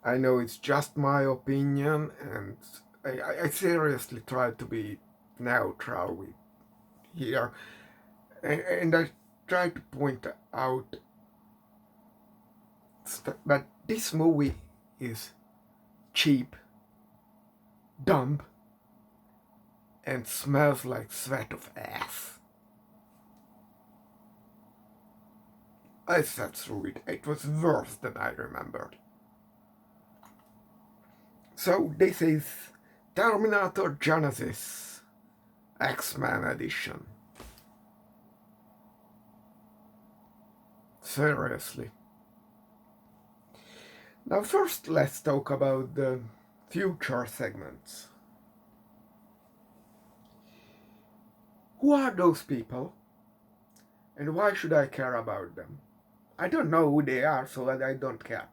I know it's just my opinion, and I seriously try to be neutral with here, and I try to point out that this movie is cheap, dumb, and smells like sweat of ass. I sat through it. It was worse than I remembered. So this is Terminator Genesis X-Men edition. Seriously. Now first let's talk about the future segments. Who are those people? And why should I care about them? I don't know who they are, so I don't care.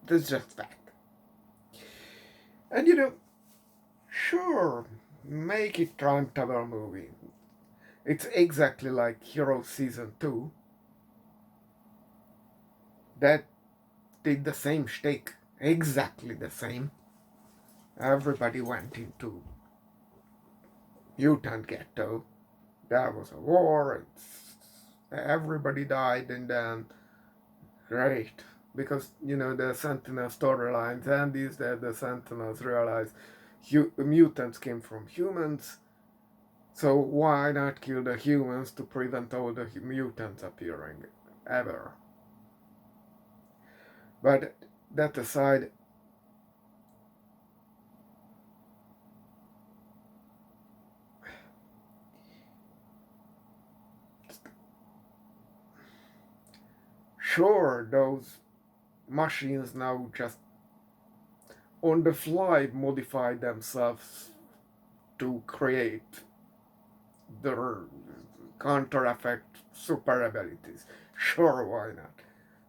That's just fact. And sure, make it time travel movie. It's exactly like Hero Season 2 that did the same shtick. Exactly the same. Everybody went into mutant ghetto. There was a war, everybody died, and then great. Because, the Sentinel storylines and is that the Sentinels realize mutants came from humans, so why not kill the humans to prevent all the mutants appearing ever? But that aside, sure, those machines now just on the fly modify themselves to create their counter effect super abilities. Sure, why not?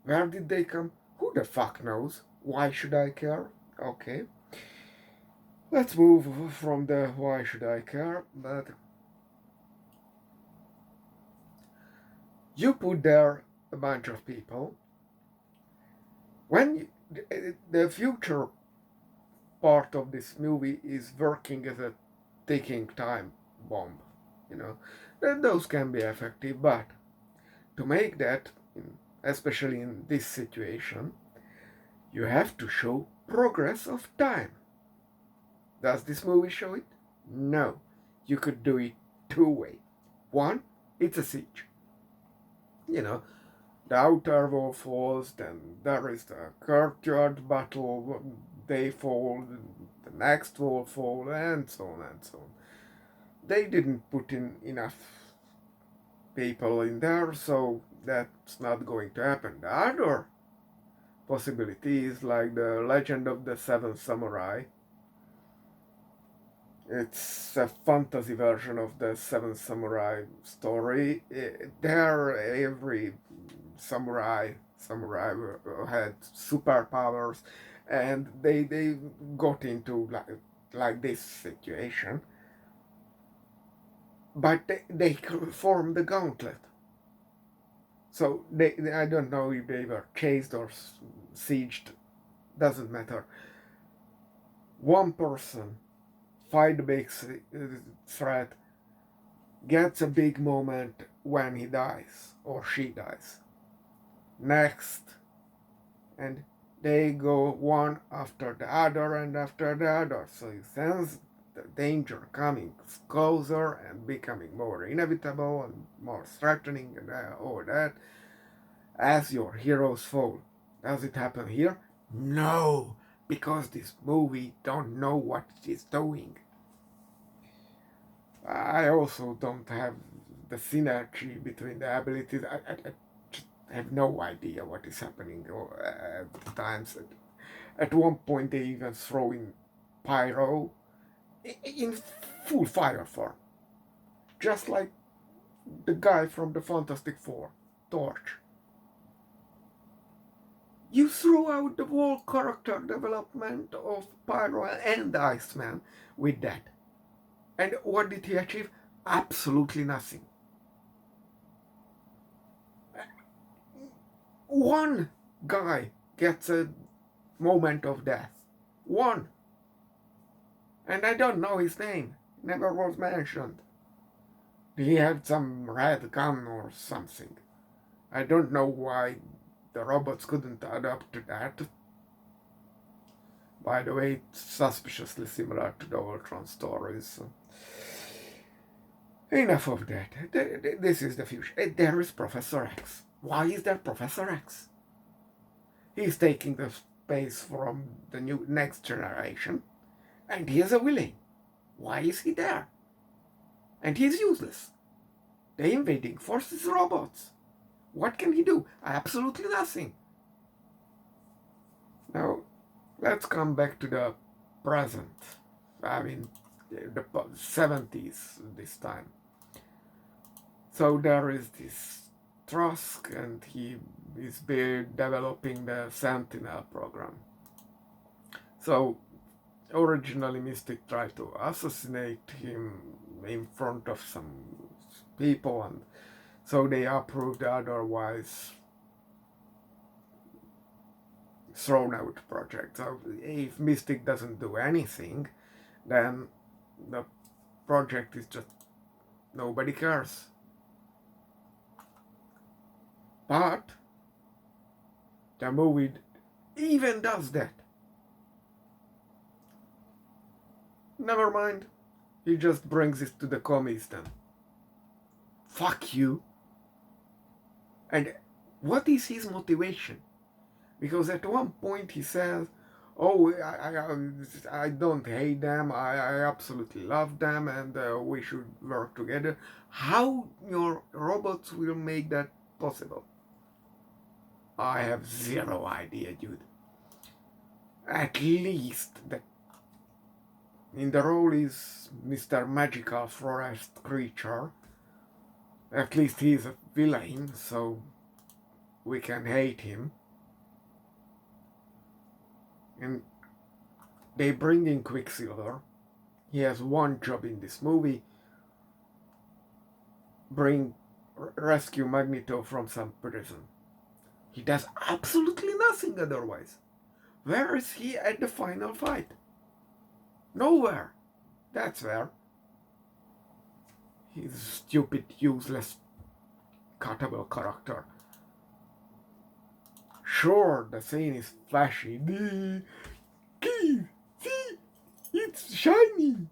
Where did they come? Who the fuck knows? Why should I care? Okay. Let's move from the why should I care, but you put there a bunch of people. When the future part of this movie is working as a ticking time bomb, then those can be effective, but to make that, especially in this situation, you have to show progress of time. Does this movie show it? No. You could do it two ways. One, it's a siege. The outer wall falls, then there is the courtyard battle, they fall, the next wall falls, and so on and so on. They didn't put in enough people in there, so that's not going to happen. The other possibility is like the Legend of the Seven Samurai. It's a fantasy version of the Seven Samurai story. There, every samurai had superpowers, and they got into like this situation. But they formed the gauntlet. So I don't know if they were chased or sieged. Doesn't matter. One person fight the big threat, gets a big moment when he dies or she dies. Next, and they go one after the other and after the other. So you sense the danger coming closer and becoming more inevitable and more threatening and all that as your heroes fall. Does it happen here? No, because this movie don't know what it is doing. I also don't have the synergy between the abilities. I just have no idea what is happening at times. At one point, they even throw in pyro in full fire form, just like the guy from the Fantastic Four, Torch. You throw out the whole character development of Pyro and Iceman with that. And what did he achieve? Absolutely nothing. One guy gets a moment of death. One. And I don't know his name. Never was mentioned. He had some red gun or something. I don't know why the robots couldn't adapt to that. By the way, it's suspiciously similar to the Ultron stories. So. Enough of that. This is the future. There is Professor X. Why is there Professor X? He's taking the space from the next generation, and he is a villain. Why is he there? And he's useless. The invading force is robots. What can he do? Absolutely nothing. Now, let's come back to the present. I mean, the 70s this time. So there is this Trask, and he is developing the Sentinel program. So originally Mystic tried to assassinate him in front of some people, and so they approved, otherwise thrown out project. So if Mystic doesn't do anything, then the project is just nobody cares. But the movie even does that. Never mind, he just brings it to the commies then. Fuck you. And what is his motivation? Because at one point he says, oh, I don't hate them, I absolutely love them, and we should work together. How your robots will make that possible? I have zero idea, dude. At least in the role is Mr. Magical Forest Creature. At least he's a villain, so we can hate him. And they bring in Quicksilver. He has one job in this movie: rescue Magneto from some prison. He does absolutely nothing otherwise. Where is he at the final fight? Nowhere. That's where. He's a stupid, useless, cuttable character. Sure, the scene is flashy. See, it's shiny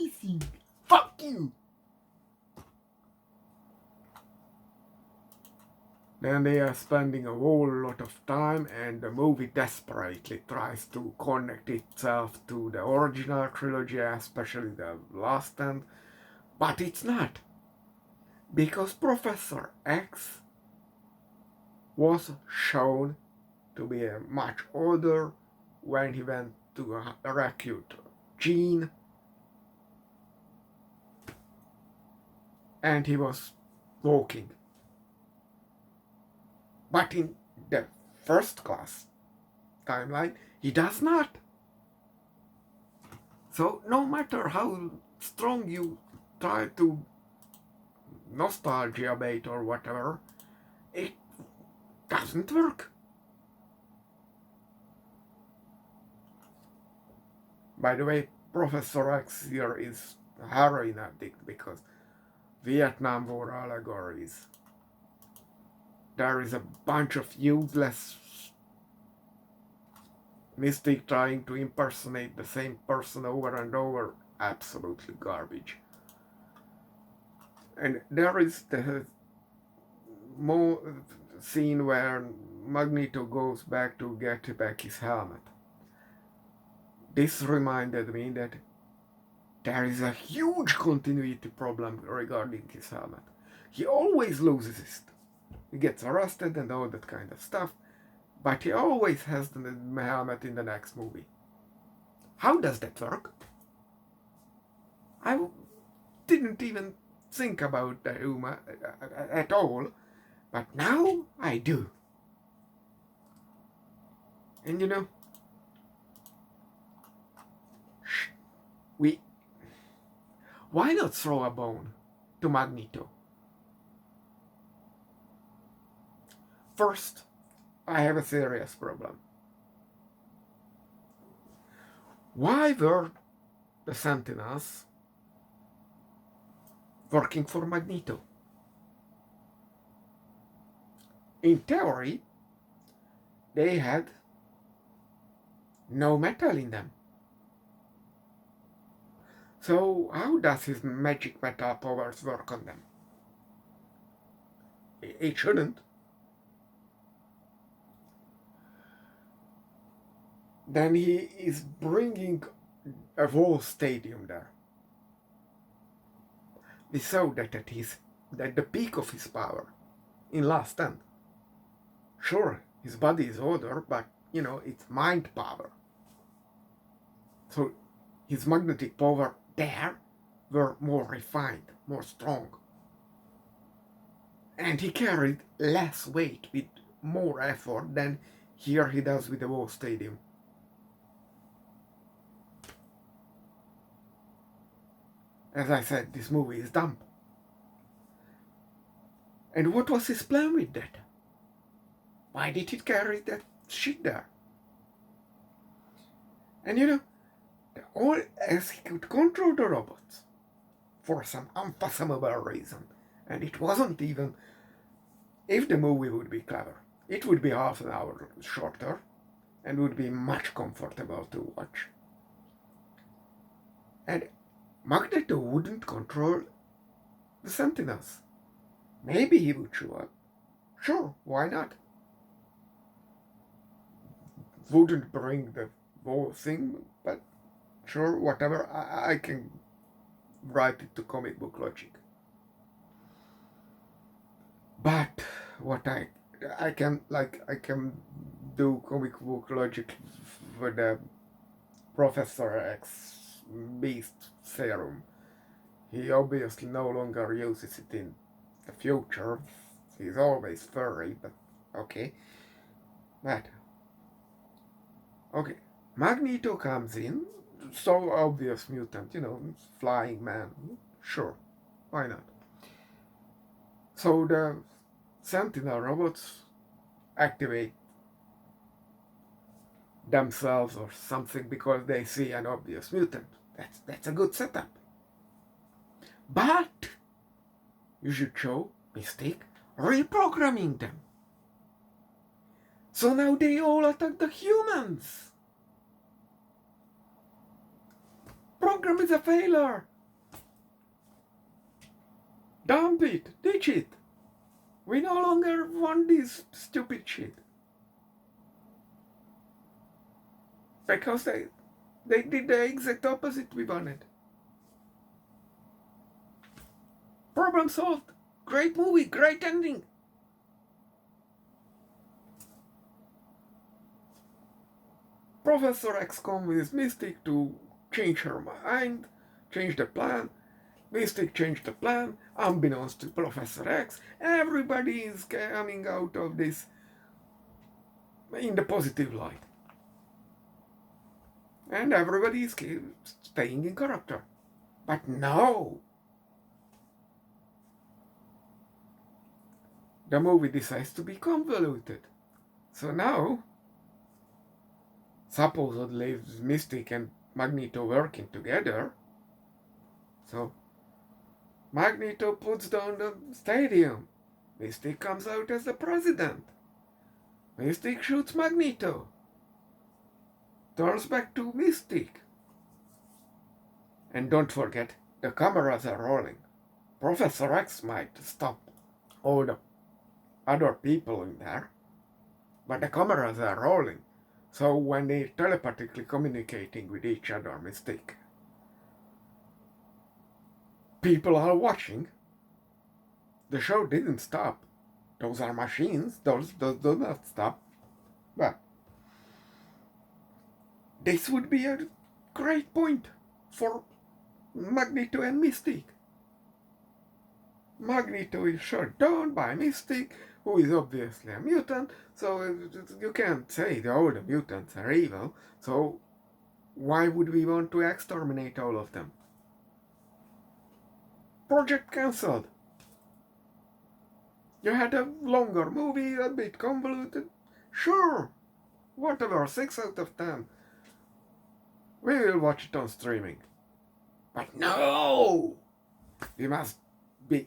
thing. Fuck you. Then they are spending a whole lot of time, and the movie desperately tries to connect itself to the original trilogy, especially the last end, but it's not. Because Professor X was shown to be much older when he went to recruit Jean, and he was walking. But in the first class timeline, he does not. So no matter how strong you try to nostalgia bait or whatever, it doesn't work. By the way, Professor X here is a heroin addict because Vietnam War allegories. There is a bunch of useless Mystic trying to impersonate the same person over and over. Absolutely garbage. And there is the scene where Magneto goes back to get back his helmet. This reminded me that there is a huge continuity problem regarding his helmet. He always loses it. He gets arrested and all that kind of stuff, but he always has the helmet in the next movie. How does that work? I didn't even think about that at all, but now I do. And you know, why not throw a bone to Magneto? First, I have a serious problem. Why were the Sentinels working for Magneto? In theory, they had no metal in them. So how does his magic metal powers work on them? It shouldn't. Then he is bringing a whole stadium there. We saw that at the peak of his power in Last Stand. Sure, his body is older, but it's mind power. So his magnetic power there were more refined, more strong. And he carried less weight with more effort than here he does with the whole stadium. As I said, this movie is dumb. And what was his plan with that? Why did he carry that shit there? And as he could control the robots for some unfathomable reason, and it wasn't even, if the movie would be clever, it would be half an hour shorter and would be much comfortable to watch. And Magneto wouldn't control the Sentinels. Maybe he would show up. Sure, why not? Wouldn't bring the whole thing, but sure, whatever. I can write it to comic book logic. But what I can do comic book logic with the Professor X Beast serum. He obviously no longer uses it in the future. He's always furry, but okay. But okay, Magneto comes in, so obvious mutant, flying man. Sure, why not? So the Sentinel robots activate themselves or something because they see an obvious mutant. That's a good setup. But you should show Mystique reprogramming them. So now they all attack the humans. Program is a failure. Dump it, ditch it. We no longer want this stupid shit. Because they did the exact opposite we wanted. Problem solved. Great movie, great ending. Professor X convinced Mystique to change her mind, change the plan. Mystique changed the plan, unbeknownst to Professor X. Everybody is coming out of this in the positive light. And everybody is staying in character. But no! The movie decides to be convoluted. So now, supposedly Mystique and Magneto working together. So Magneto puts down the stadium. Mystique comes out as the president. Mystique shoots Magneto. Turns back to Mystique. And don't forget, the cameras are rolling. Professor X might stop all the other people in there, but the cameras are rolling. So when they're telepathically communicating with each other, Mystique, people are watching. The show didn't stop. Those are machines. Those do not stop. But this would be a great point for Magneto and Mystique. Magneto is shot down by Mystique, who is obviously a mutant, so you can't say all the mutants are evil, so why would we want to exterminate all of them? Project cancelled. You had a longer movie, a bit convoluted. Sure, whatever, 6 out of 10. We will watch it on streaming. But no! We must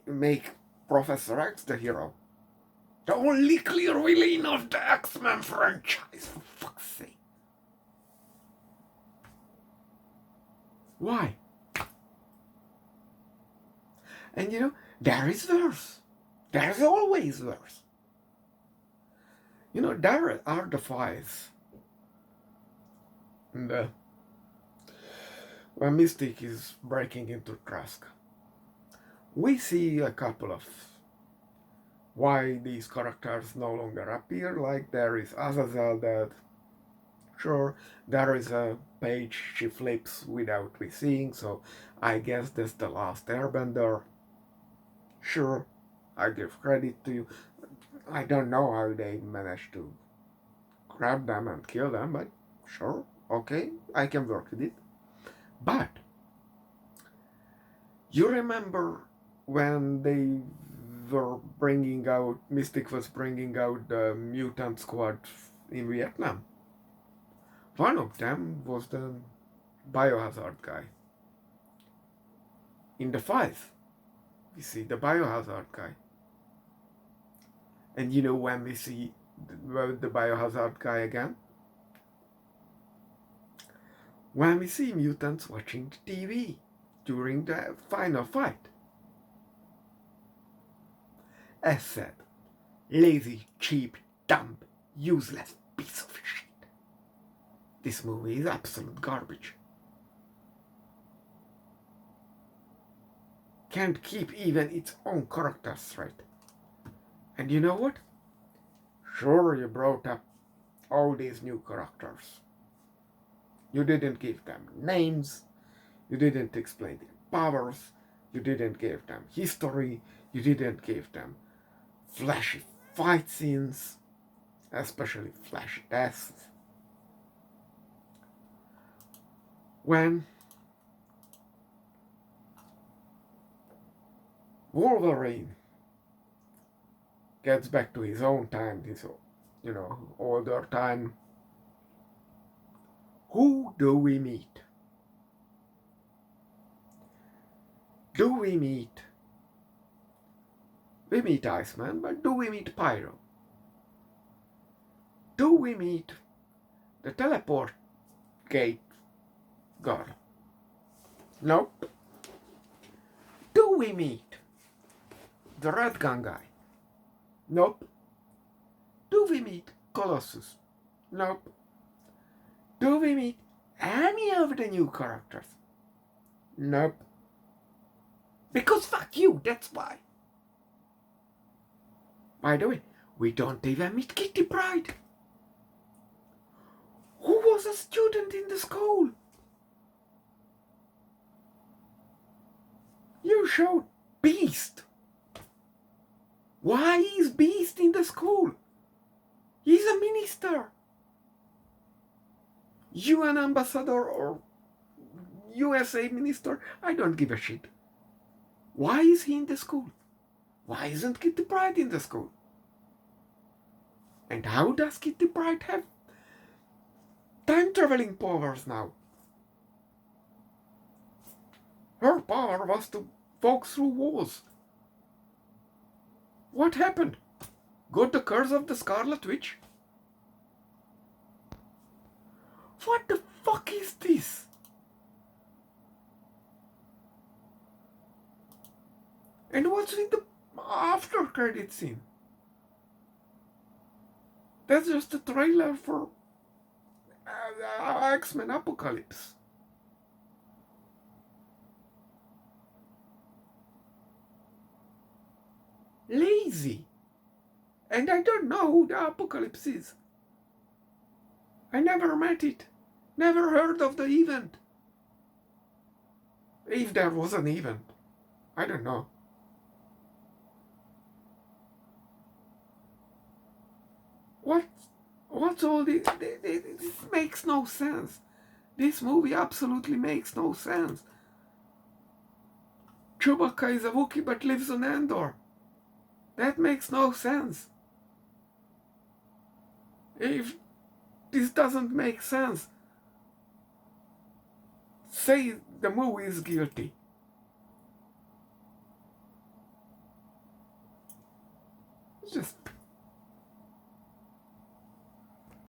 make Professor X the hero. The only clear villain of the X-Men franchise, for fuck's sake. Why? And you know, there is worse. There's always worse. You know, there are the fights. And when Mystique is breaking into Trask, we see a couple of why these characters no longer appear. Like there is Azazel that, sure, there is a page she flips without we seeing, so I guess that's the last Airbender. Sure, I give credit to you. I don't know how they managed to grab them and kill them, but sure, okay, I can work with it. But you remember when they were bringing out, Mystic was bringing out the mutant squad in Vietnam? One of them was the biohazard guy. In the fight, we see the biohazard guy. And you know when we see the biohazard guy again? When we see mutants watching TV during the final fight. As said, lazy, cheap, dumb, useless piece of shit. This movie is absolute garbage. Can't keep even its own characters straight. And you know what? Sure, you brought up all these new characters. You didn't give them names, you didn't explain their powers, you didn't give them history, you didn't give them flashy fight scenes, especially flashy deaths. When Wolverine gets back to his own time, his, older time, who do we meet? We meet Iceman, but do we meet Pyro? Do we meet the teleport gate god? Nope. Do we meet the red gun guy? Nope. Do we meet Colossus? Nope. Do we meet any of the new characters? Nope. Because fuck you, that's why. By the way, we don't even meet Kitty Pryde, who was a student in the school. You showed Beast. Why is Beast in the school? He's a minister. UN ambassador or USA minister, I don't give a shit. Why is he in the school? Why isn't Kitty Pryde in the school? And how does Kitty Pryde have time-traveling powers now? Her power was to walk through walls. What happened? Got the curse of the Scarlet Witch? What the fuck is this? And what's with the after credit scene? That's just a trailer for X-Men Apocalypse. Lazy. And I don't know who the Apocalypse is. I never met it. Never heard of the event. If there was an event. I don't know. What's all this? This makes no sense. This movie absolutely makes no sense. Chewbacca is a Wookiee but lives on Endor. That makes no sense. If this doesn't make sense, say the movie is guilty. It's just